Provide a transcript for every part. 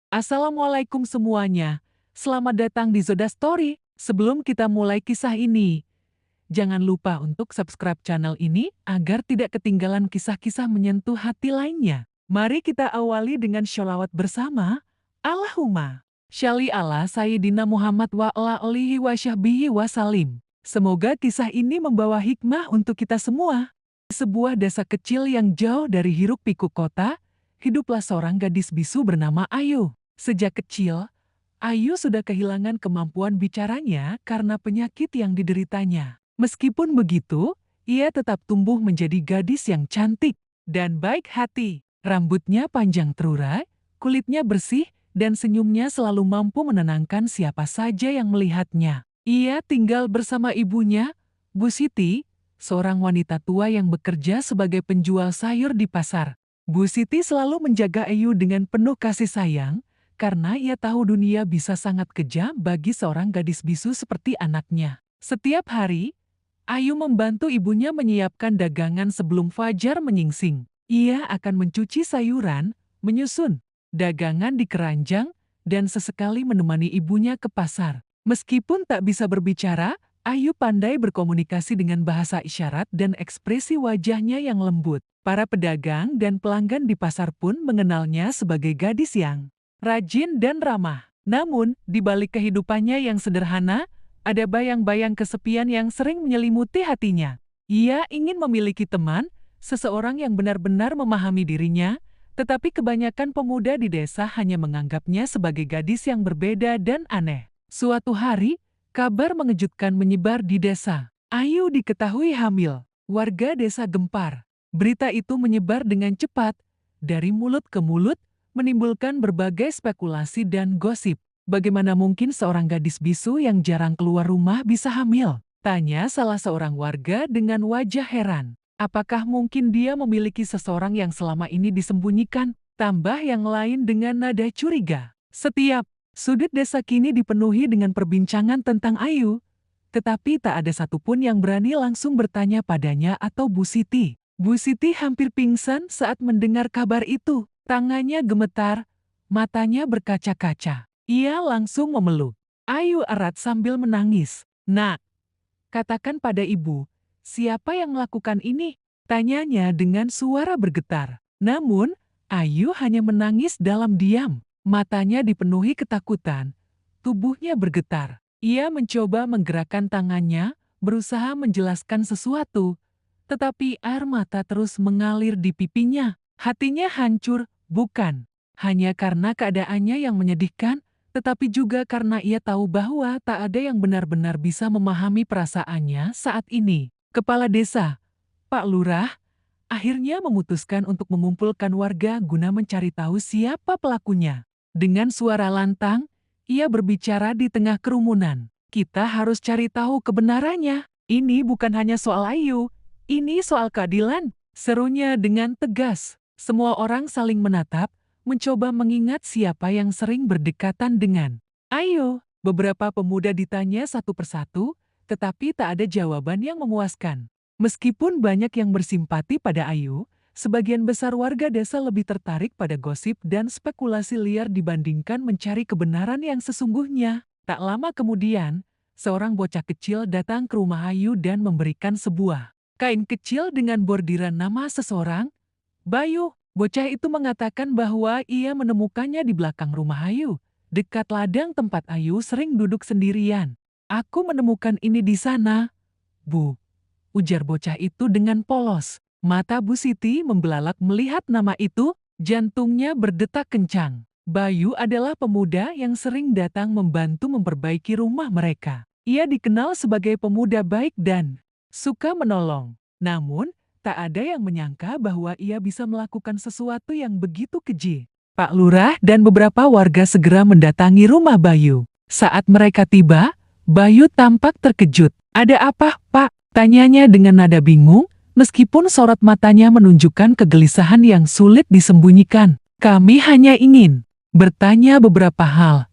Assalamualaikum semuanya. Selamat datang di Zoda Story. Sebelum kita mulai kisah ini, jangan lupa untuk subscribe channel ini agar tidak ketinggalan kisah-kisah menyentuh hati lainnya. Mari kita awali dengan sholawat bersama. Allahumma sholli ala Sayyidina Muhammad wa ala alihi wa sahbihi wasallim. Semoga kisah ini membawa hikmah untuk kita semua. Di sebuah desa kecil yang jauh dari hiruk-pikuk kota, hiduplah seorang gadis bisu bernama Ayu. Sejak kecil, Ayu sudah kehilangan kemampuan bicaranya karena penyakit yang dideritanya. Meskipun begitu, ia tetap tumbuh menjadi gadis yang cantik dan baik hati. Rambutnya panjang terurai, kulitnya bersih, dan senyumnya selalu mampu menenangkan siapa saja yang melihatnya. Ia tinggal bersama ibunya, Bu Siti, seorang wanita tua yang bekerja sebagai penjual sayur di pasar. Bu Siti selalu menjaga Ayu dengan penuh kasih sayang, karena ia tahu dunia bisa sangat kejam bagi seorang gadis bisu seperti anaknya. Setiap hari, Ayu membantu ibunya menyiapkan dagangan sebelum fajar menyingsing. Ia akan mencuci sayuran, menyusun dagangan di keranjang, dan sesekali menemani ibunya ke pasar. Meskipun tak bisa berbicara, Ayu pandai berkomunikasi dengan bahasa isyarat dan ekspresi wajahnya yang lembut. Para pedagang dan pelanggan di pasar pun mengenalnya sebagai gadis yang rajin dan ramah. Namun, di balik kehidupannya yang sederhana, ada bayang-bayang kesepian yang sering menyelimuti hatinya. Ia ingin memiliki teman, seseorang yang benar-benar memahami dirinya, tetapi kebanyakan pemuda di desa hanya menganggapnya sebagai gadis yang berbeda dan aneh. Suatu hari, kabar mengejutkan menyebar di desa. Ayu diketahui hamil. Warga desa gempar. Berita itu menyebar dengan cepat, dari mulut ke mulut, menimbulkan berbagai spekulasi dan gosip. Bagaimana mungkin seorang gadis bisu yang jarang keluar rumah bisa hamil? Tanya salah seorang warga dengan wajah heran. Apakah mungkin dia memiliki seseorang yang selama ini disembunyikan? Tambah yang lain dengan nada curiga. Setiap sudut desa kini dipenuhi dengan perbincangan tentang Ayu, tetapi tak ada satupun yang berani langsung bertanya padanya atau Bu Siti. Bu Siti hampir pingsan saat mendengar kabar itu. Tangannya gemetar, matanya berkaca-kaca. Ia langsung memeluk Ayu erat sambil menangis. "Nak, katakan pada ibu, siapa yang melakukan ini?" Tanyanya dengan suara bergetar. Namun, Ayu hanya menangis dalam diam. Matanya dipenuhi ketakutan, tubuhnya bergetar. Ia mencoba menggerakkan tangannya, berusaha menjelaskan sesuatu, tetapi air mata terus mengalir di pipinya. Hatinya hancur, bukan hanya karena keadaannya yang menyedihkan, tetapi juga karena ia tahu bahwa tak ada yang benar-benar bisa memahami perasaannya saat ini. Kepala desa, Pak Lurah, akhirnya memutuskan untuk mengumpulkan warga guna mencari tahu siapa pelakunya. Dengan suara lantang, ia berbicara di tengah kerumunan. "Kita harus cari tahu kebenarannya. Ini bukan hanya soal Ayu, ini soal keadilan," serunya dengan tegas. Semua orang saling menatap, mencoba mengingat siapa yang sering berdekatan dengan Ayu. Beberapa pemuda ditanya satu persatu, tetapi tak ada jawaban yang memuaskan. Meskipun banyak yang bersimpati pada Ayu, sebagian besar warga desa lebih tertarik pada gosip dan spekulasi liar dibandingkan mencari kebenaran yang sesungguhnya. Tak lama kemudian, seorang bocah kecil datang ke rumah Ayu dan memberikan sebuah kain kecil dengan bordiran nama seseorang. "Bayu." Bocah itu mengatakan bahwa ia menemukannya di belakang rumah Ayu, dekat ladang tempat Ayu sering duduk sendirian. "Aku menemukan ini di sana, Bu," ujar bocah itu dengan polos. Mata Bu Siti membelalak melihat nama itu, jantungnya berdetak kencang. Bayu adalah pemuda yang sering datang membantu memperbaiki rumah mereka. Ia dikenal sebagai pemuda baik dan suka menolong. Namun, tak ada yang menyangka bahwa ia bisa melakukan sesuatu yang begitu keji. Pak Lurah dan beberapa warga segera mendatangi rumah Bayu. Saat mereka tiba, Bayu tampak terkejut. "Ada apa, Pak?" tanyanya dengan nada bingung, meskipun sorot matanya menunjukkan kegelisahan yang sulit disembunyikan. "Kami hanya ingin bertanya beberapa hal,"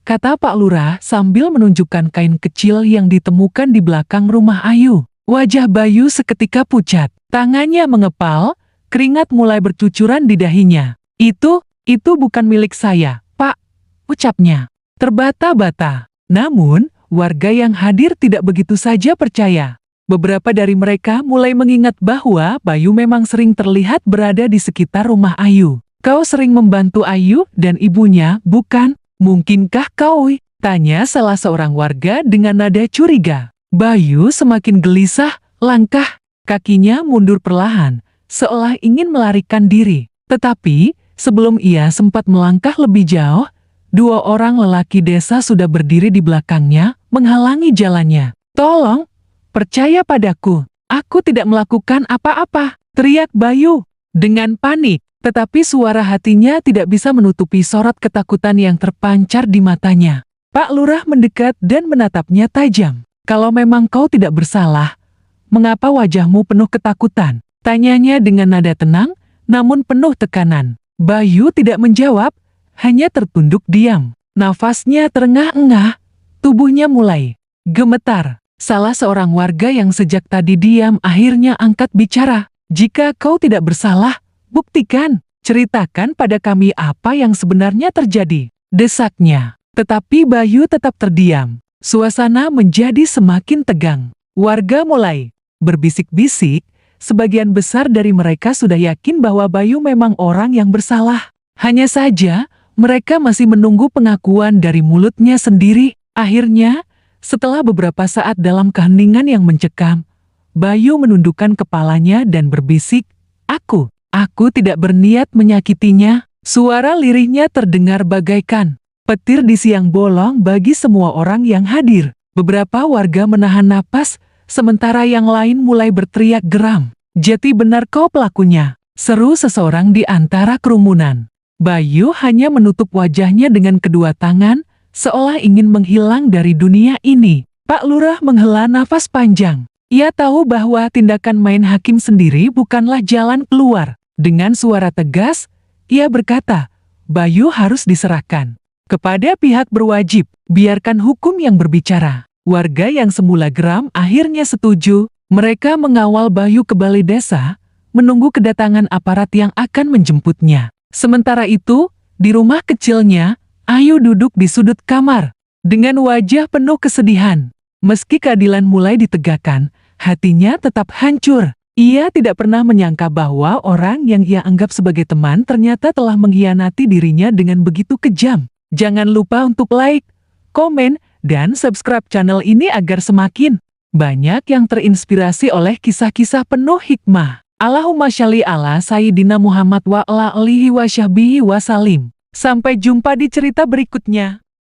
kata Pak Lurah sambil menunjukkan kain kecil yang ditemukan di belakang rumah Ayu. Wajah Bayu seketika pucat, tangannya mengepal, keringat mulai bercucuran di dahinya. Itu bukan milik saya, Pak," ucapnya. Terbata-bata. Namun, warga yang hadir tidak begitu saja percaya. Beberapa dari mereka mulai mengingat bahwa Bayu memang sering terlihat berada di sekitar rumah Ayu. Kau sering membantu Ayu dan ibunya, bukan? Mungkinkah kau? Tanya salah seorang warga dengan nada curiga. Bayu semakin gelisah, langkah kakinya mundur perlahan, seolah ingin melarikan diri. Tetapi, sebelum ia sempat melangkah lebih jauh, dua orang lelaki desa sudah berdiri di belakangnya, menghalangi jalannya. Tolong, percaya padaku, aku tidak melakukan apa-apa, teriak Bayu dengan panik. Tetapi suara hatinya tidak bisa menutupi sorot ketakutan yang terpancar di matanya. Pak Lurah mendekat dan menatapnya tajam. Kalau memang kau tidak bersalah, mengapa wajahmu penuh ketakutan? Tanyanya dengan nada tenang, namun penuh tekanan. Bayu tidak menjawab, hanya tertunduk diam. Nafasnya terengah-engah, tubuhnya mulai gemetar. Salah seorang warga yang sejak tadi diam akhirnya angkat bicara. Jika kau tidak bersalah, buktikan, ceritakan pada kami apa yang sebenarnya terjadi, desaknya. Tetapi Bayu tetap terdiam. Suasana menjadi semakin tegang. Warga mulai berbisik-bisik, sebagian besar dari mereka sudah yakin bahwa Bayu memang orang yang bersalah. Hanya saja, mereka masih menunggu pengakuan dari mulutnya sendiri. Akhirnya, setelah beberapa saat dalam keheningan yang mencekam, Bayu menundukkan kepalanya dan berbisik, Aku tidak berniat menyakitinya. Suara lirihnya terdengar bagaikan petir di siang bolong bagi semua orang yang hadir. Beberapa warga menahan napas, sementara yang lain mulai berteriak geram. Jati benar kau pelakunya, seru seseorang di antara kerumunan. Bayu hanya menutup wajahnya dengan kedua tangan, seolah ingin menghilang dari dunia ini. Pak Lurah menghela nafas panjang. Ia tahu bahwa tindakan main hakim sendiri bukanlah jalan keluar. Dengan suara tegas, ia berkata, Bayu harus diserahkan kepada pihak berwajib, biarkan hukum yang berbicara. Warga yang semula geram akhirnya setuju. Mereka mengawal Bayu ke balai desa, menunggu kedatangan aparat yang akan menjemputnya. Sementara itu, di rumah kecilnya, Ayu duduk di sudut kamar, dengan wajah penuh kesedihan. Meski keadilan mulai ditegakkan, hatinya tetap hancur. Ia tidak pernah menyangka bahwa orang yang ia anggap sebagai teman ternyata telah mengkhianati dirinya dengan begitu kejam. Jangan lupa untuk like, komen, dan subscribe channel ini agar semakin banyak yang terinspirasi oleh kisah-kisah penuh hikmah. Allahumma sholli ala Sayyidina Muhammad wa ala alihi wa sahbihi wasallim. Sampai jumpa di cerita berikutnya.